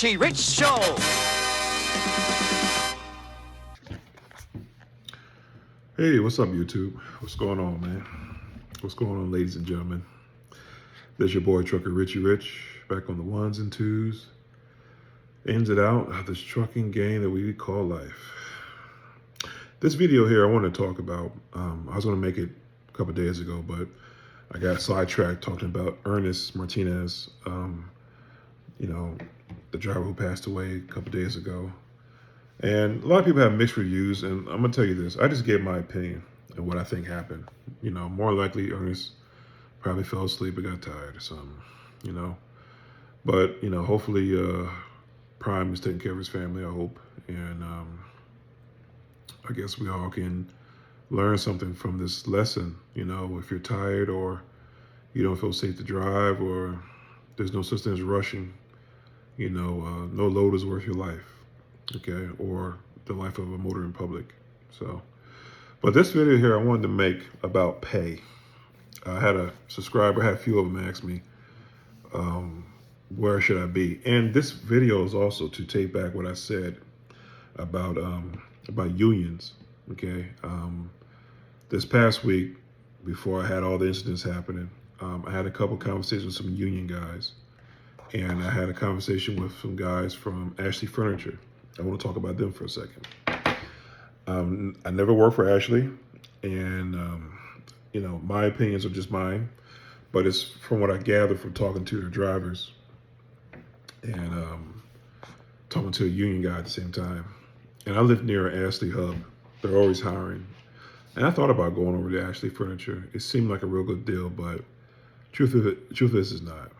Richie Rich Show. Hey, what's up, YouTube? What's going on, man? What's going on, ladies and gentlemen? There's your boy, Trucker Richie Rich, back on the ones and twos, ins and out of this trucking game that we call life. This video here, I want to talk about, I was going to make it a couple days ago, but I got sidetracked talking about Ernest Martinez, the driver who passed away a couple days ago. And a lot of people have mixed reviews, and I'm gonna tell you this. I just gave my opinion of what I think happened. More likely Ernest probably fell asleep or got tired or something, But, hopefully Prime is taking care of his family, I hope. And I guess we all can learn something from this lesson. If you're tired or you don't feel safe to drive or there's no such thing as rushing, no load is worth your life. Okay, or the life of a motor in public. But this video here I wanted to make about pay. I had a subscriber, I had a few of them ask me, where should I be? And this video is also to take back what I said about unions. Okay, this past week, before I had all the incidents happening, I had a couple conversations with some union guys, and I had a conversation with some guys from Ashley Furniture. I want to talk about them for a second. I never worked for Ashley, and my opinions are just mine, but it's from what I gathered from talking to their drivers and talking to a union guy at the same time. And I live near Ashley Hub. They're always hiring. And I thought about going over to Ashley Furniture. It seemed like a real good deal, but truth is it's not.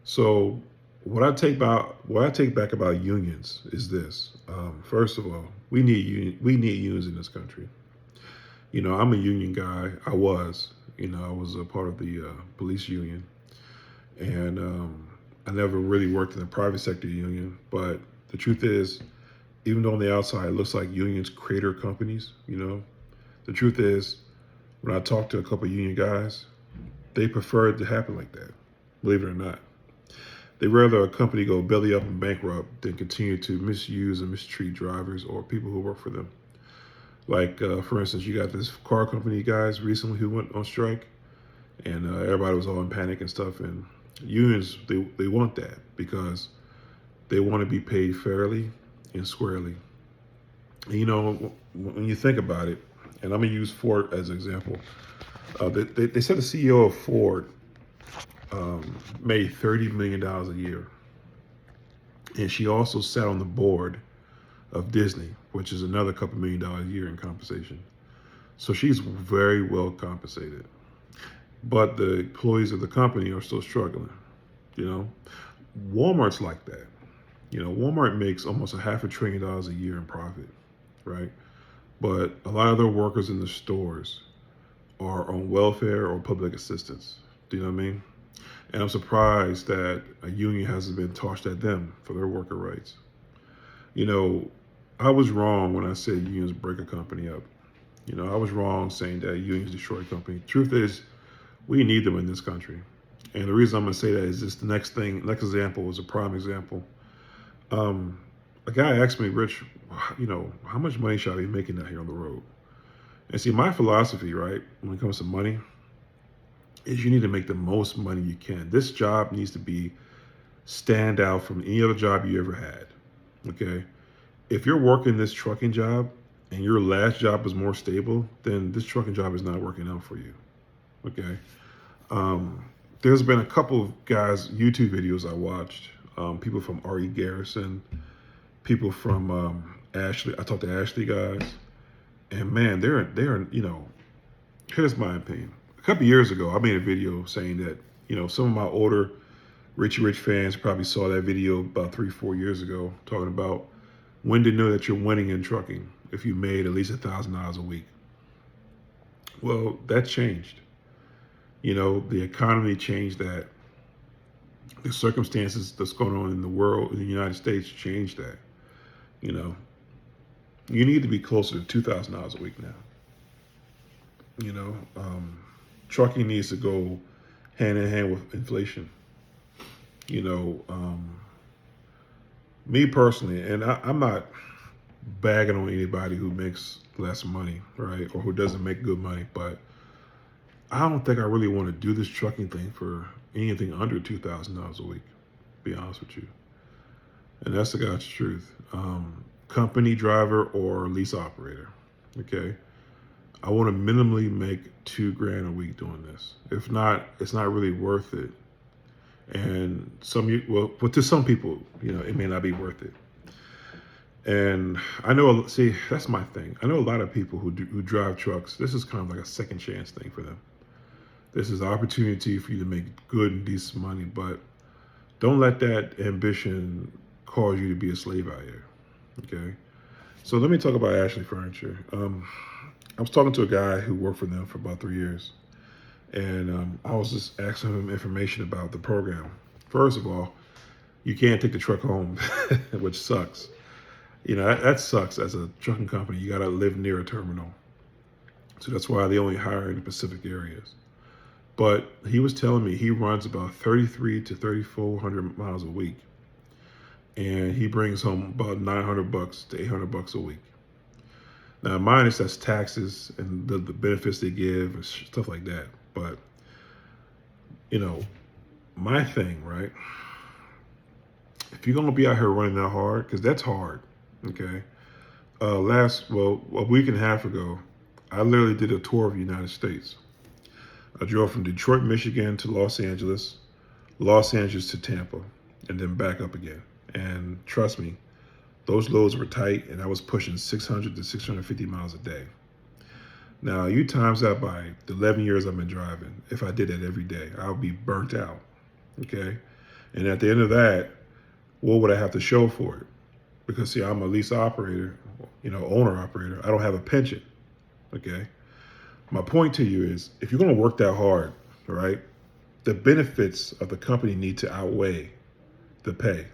So what I take back about unions is this. First of all, we need unions in this country. I'm a union guy. I was a part of the police union, and I never really worked in the private sector union. But the truth is, even though on the outside it looks like unions crater companies, the truth is, when I talk to a couple of union guys, they prefer it to happen like that. Believe it or not. They'd rather a company go belly up and bankrupt than continue to misuse and mistreat drivers or people who work for them. Like, for instance, you got this car company guys recently who went on strike, and everybody was all in panic and stuff. And unions, they want that because they want to be paid fairly and squarely. And, when you think about it, and I'm going to use Ford as an example. They said the CEO of Ford made $30 million a year. And she also sat on the board of Disney, which is another couple $1 million a year in compensation. So she's very well compensated. But the employees of the company are still struggling. Walmart's like that. Walmart makes almost $500 billion a year in profit, right? But a lot of their workers in the stores are on welfare or public assistance. Do you know what I mean? And I'm surprised that a union hasn't been tossed at them for their worker rights. I was wrong when I said unions break a company up. I was wrong saying that unions destroy a company. Truth is, we need them in this country. And the reason I'm going to say that is this next example is a prime example. A guy asked me, Rich, how much money should I be making out here on the road? And see, my philosophy, right, when it comes to money, is you need to make the most money you can. This job needs to stand out from any other job you ever had, okay? If you're working this trucking job and your last job is more stable, then this trucking job is not working out for you, okay? There's been a couple of guys' YouTube videos I watched, people from R.E. Garrison, people from Ashley. I talked to Ashley guys, and man, they're here's my opinion. A couple years ago, I made a video saying that, some of my older Richie Rich fans probably saw that video about 3-4 years ago, talking about when to know that you're winning in trucking if you made at least $1,000 a week. Well, that changed. The economy changed that. The circumstances that's going on in the world, in the United States, changed that. You need to be closer to $2,000 a week now. Trucking needs to go hand in hand with inflation. Me personally, and I'm not bagging on anybody who makes less money, right, or who doesn't make good money, but I don't think I really want to do this trucking thing for anything under $2,000 a week. Be honest with you, and that's the God's truth. Company driver or lease operator. Okay, I want to minimally make 2 grand a week doing this. If not, it's not really worth it. And well, to some people, it may not be worth it. And I know, see, that's my thing. I know a lot of people who drive trucks. This is kind of like a second chance thing for them. This is an opportunity for you to make good and decent money, but don't let that ambition cause you to be a slave out here. Okay. So let me talk about Ashley Furniture. I was talking to a guy who worked for them for about 3 years, and I was just asking him information about the program. First of all, you can't take the truck home, which sucks. That sucks. As a trucking company, you got to live near a terminal, so that's why they only hire in the Pacific areas. But he was telling me he runs about 33 to 3,400 miles a week, and he brings home about $900 to $800 a week. Now, minus that's taxes and the benefits they give and stuff like that. But my thing, right? If you're gonna be out here running that hard, because that's hard, okay? A week and a half ago, I literally did a tour of the United States. I drove from Detroit, Michigan to Los Angeles to Tampa, and then back up again. And trust me, those loads were tight, and I was pushing 600 to 650 miles a day. Now, you times that by the 11 years I've been driving. If I did that every day, I would be burnt out, okay? And at the end of that, what would I have to show for it? Because, see, I'm a lease operator, owner operator. I don't have a pension, okay? My point to you is, if you're going to work that hard, right, the benefits of the company need to outweigh the pay.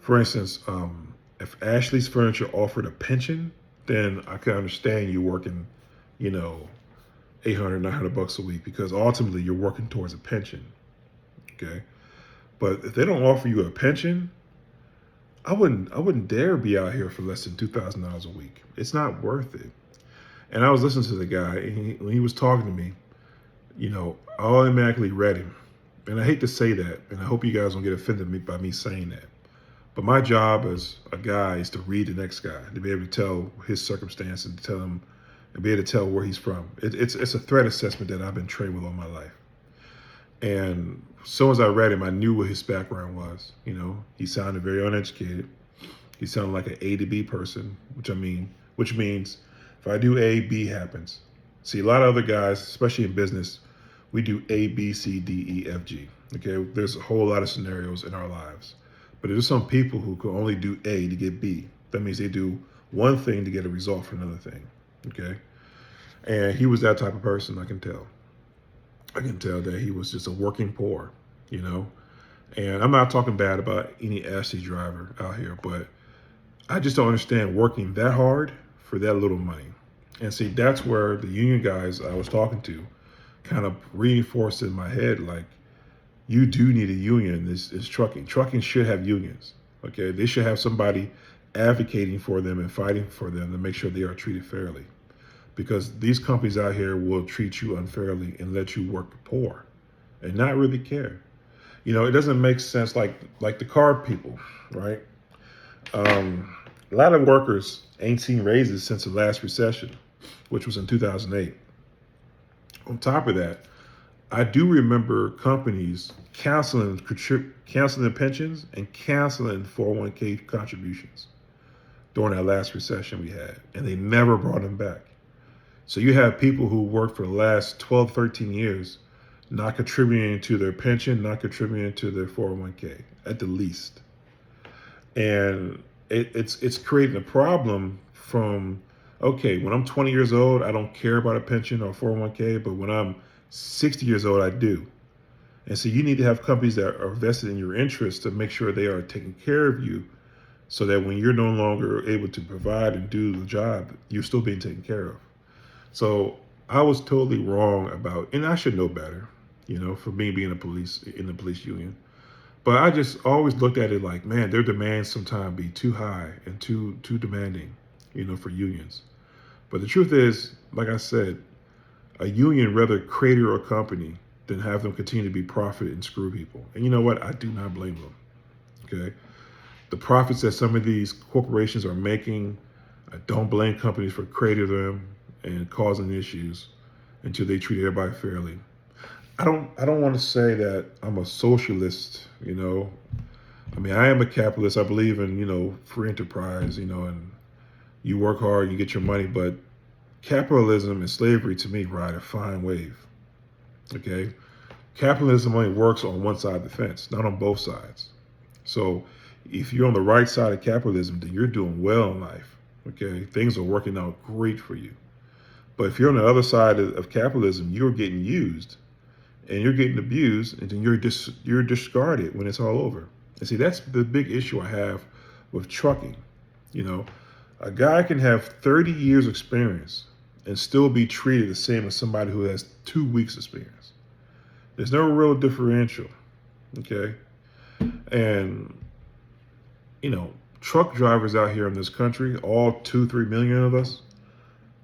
For instance, if Ashley's Furniture offered a pension, then I could understand you working, 800, $900 a week, because ultimately you're working towards a pension. Okay. But if they don't offer you a pension, I wouldn't dare be out here for less than $2,000 a week. It's not worth it. And I was listening to the guy, and when he was talking to me, I automatically read him. And I hate to say that, and I hope you guys don't get offended by me saying that. But my job as a guy is to read the next guy, to be able to tell his circumstance and to tell him and be able to tell where he's from. It's a threat assessment that I've been trained with all my life. And as soon as I read him, I knew what his background was. He sounded very uneducated. He sounded like an A to B person, which means if I do A, B happens. See, a lot of other guys, especially in business, we do A, B, C, D, E, F, G. Okay, there's a whole lot of scenarios in our lives. But there's some people who can only do A to get B. That means they do one thing to get a result for another thing. Okay? And he was that type of person, I can tell. I can tell that he was just a working poor, And I'm not talking bad about any Ashley driver out here, but I just don't understand working that hard for that little money. And see, that's where the union guys I was talking to kind of reinforced in my head, like, you do need a union. This is trucking. Trucking should have unions. Okay, they should have somebody advocating for them and fighting for them to make sure they are treated fairly. Because these companies out here will treat you unfairly and let you work poor and not really care. It doesn't make sense like the car people, right? A lot of workers ain't seen raises since the last recession, which was in 2008. On top of that, I do remember companies canceling pensions and canceling 401k contributions during that last recession we had, and they never brought them back. So you have people who worked for the last 12, 13 years not contributing to their pension, not contributing to their 401k at the least. And it's creating a problem from, okay, when I'm 20 years old, I don't care about a pension or 401k, but when I'm 60 years old, I do. And so you need to have companies that are vested in your interests to make sure they are taking care of you so that when you're no longer able to provide and do the job, you're still being taken care of. So I was totally wrong about, and I should know better, for me being in the police union. But I just always looked at it like, man, their demands sometimes be too high and too demanding, for unions. But the truth is, like I said, a union rather crater a company than have them continue to be profit and screw people. And you know what? I do not blame them. Okay, the profits that some of these corporations are making, I don't blame companies for creating them and causing issues until they treat everybody fairly. I don't want to say that I'm a socialist. I mean, I am a capitalist. I believe in, free enterprise, and you work hard, you get your money, but capitalism and slavery to me ride a fine wave. Okay? Capitalism only works on one side of the fence, not on both sides. So if you're on the right side of capitalism, then you're doing well in life. Okay? Things are working out great for you. But if you're on the other side of capitalism, you're getting used and you're getting abused, and then you're discarded when it's all over. And see, that's the big issue I have with trucking. You know, a guy can have 30 years experience and still be treated the same as somebody who has 2 weeks experience. There's no real differential. Okay. And, truck drivers out here in this country, all 2-3 million of us,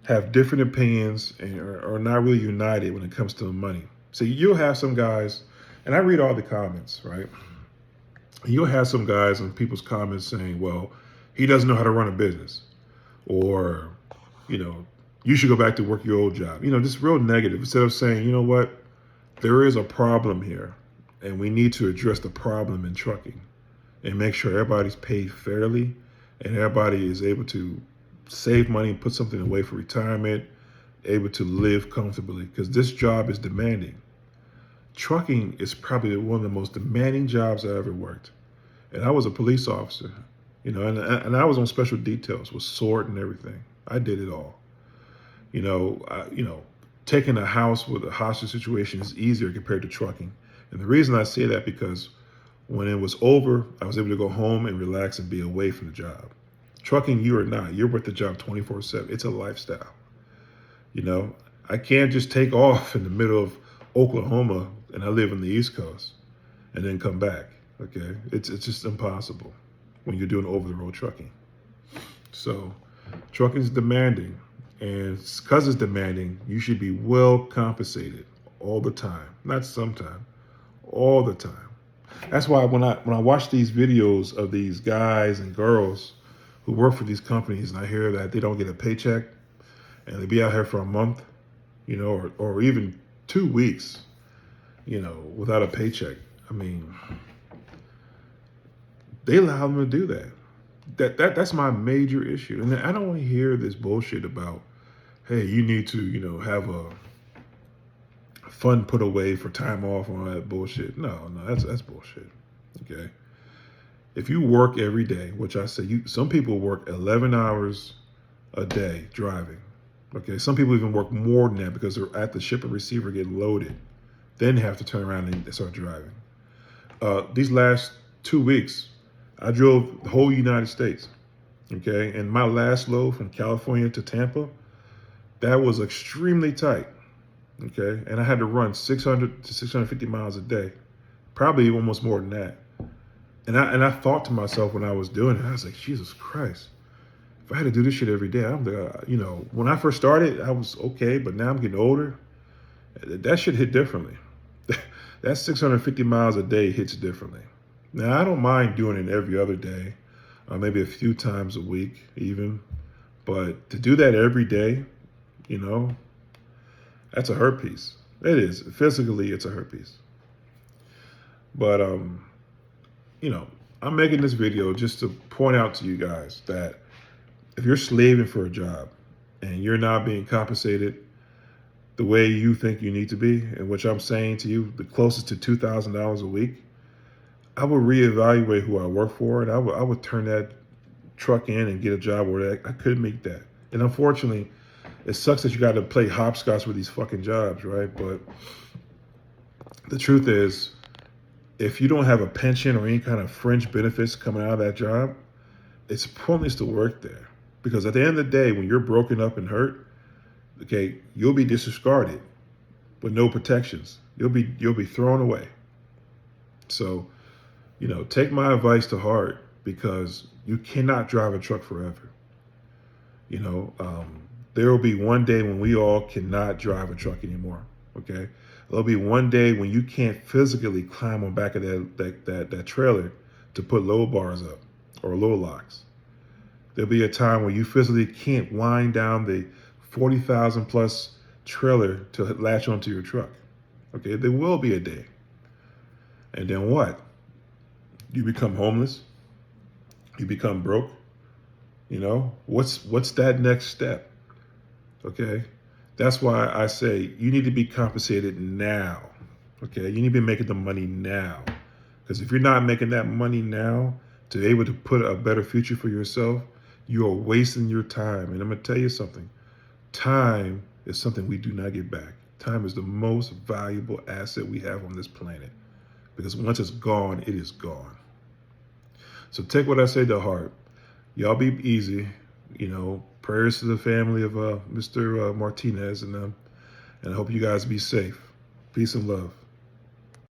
have different opinions and are not really united when it comes to money. So you'll have some guys, and I read all the comments, right? You'll have some guys in people's comments saying, well, he doesn't know how to run a business. Or, you should go back to work your old job. Just real negative. Instead of saying, you know what, there is a problem here, and we need to address the problem in trucking and make sure everybody's paid fairly and everybody is able to save money, put something away for retirement, able to live comfortably, because this job is demanding. Trucking is probably one of the most demanding jobs I ever worked. And I was a police officer, and I was on special details with sword and everything. I did it all. Taking a house with a hostage situation is easier compared to trucking. And the reason I say that because when it was over, I was able to go home and relax and be away from the job. Trucking, you are not. You're with the job 24/7. It's a lifestyle. I can't just take off in the middle of Oklahoma and I live on the East Coast and then come back. Okay, it's just impossible when you're doing over the road trucking. So trucking is demanding, and because it's demanding, you should be well compensated all the time, not sometime, all the time. That's why when I watch these videos of these guys and girls who work for these companies and I hear that they don't get a paycheck and they be out here for a month, or even 2 weeks, without a paycheck. I mean, they allow them to do that. That's my major issue. And I don't want to hear this bullshit about, hey, you need to, have a fund put away for time off and all that bullshit. No, that's bullshit. Okay. If you work every day, which I say, some people work 11 hours a day driving. Okay, some people even work more than that because they're at the shipper receiver getting loaded, then have to turn around and start driving. These last 2 weeks, I drove the whole United States. Okay, and my last load from California to Tampa, that was extremely tight. Okay, and I had to run 600 to 650 miles a day, probably almost more than that. And I thought to myself when I was doing it, I was like, Jesus Christ. If I had to do this shit every day, I'm when I first started, I was okay, but now I'm getting older. That shit hit differently. That 650 miles a day hits differently. Now, I don't mind doing it every other day, maybe a few times a week even. But to do that every day, that's a hurt piece. It is. Physically, it's a hurt piece. But, I'm making this video just to point out to you guys that if you're slaving for a job and you're not being compensated the way you think you need to be, and which I'm saying to you, the closest to $2,000 a week, I would reevaluate who I work for, and I would turn that truck in and get a job where I could make that. And unfortunately, it sucks that you got to play hopscotch with these fucking jobs, right? But the truth is, if you don't have a pension or any kind of fringe benefits coming out of that job, it's pointless to work there. Because at the end of the day, when you're broken up and hurt, okay, you'll be discarded with no protections. You'll be thrown away. So Take my advice to heart, because you cannot drive a truck forever. You know, there will be one day when we all cannot drive a truck anymore. Okay, there'll be one day when you can't physically climb on back of that trailer to put load bars up or load locks. There'll be a time where you physically can't wind down the 40,000 plus trailer to latch onto your truck. Okay, there will be a day, and then what? You become homeless. You become broke. What's that next step? Okay, that's why I say you need to be compensated now. Okay, you need to be making the money now, because if you're not making that money now to be able to put a better future for yourself, you are wasting your time. And I'm gonna tell you something: time is something we do not get back. Time is the most valuable asset we have on this planet, because once it's gone, it is gone. So take what I say to heart. Y'all be easy. Prayers to the family of Mr. Martinez, and I hope you guys be safe. Peace and love.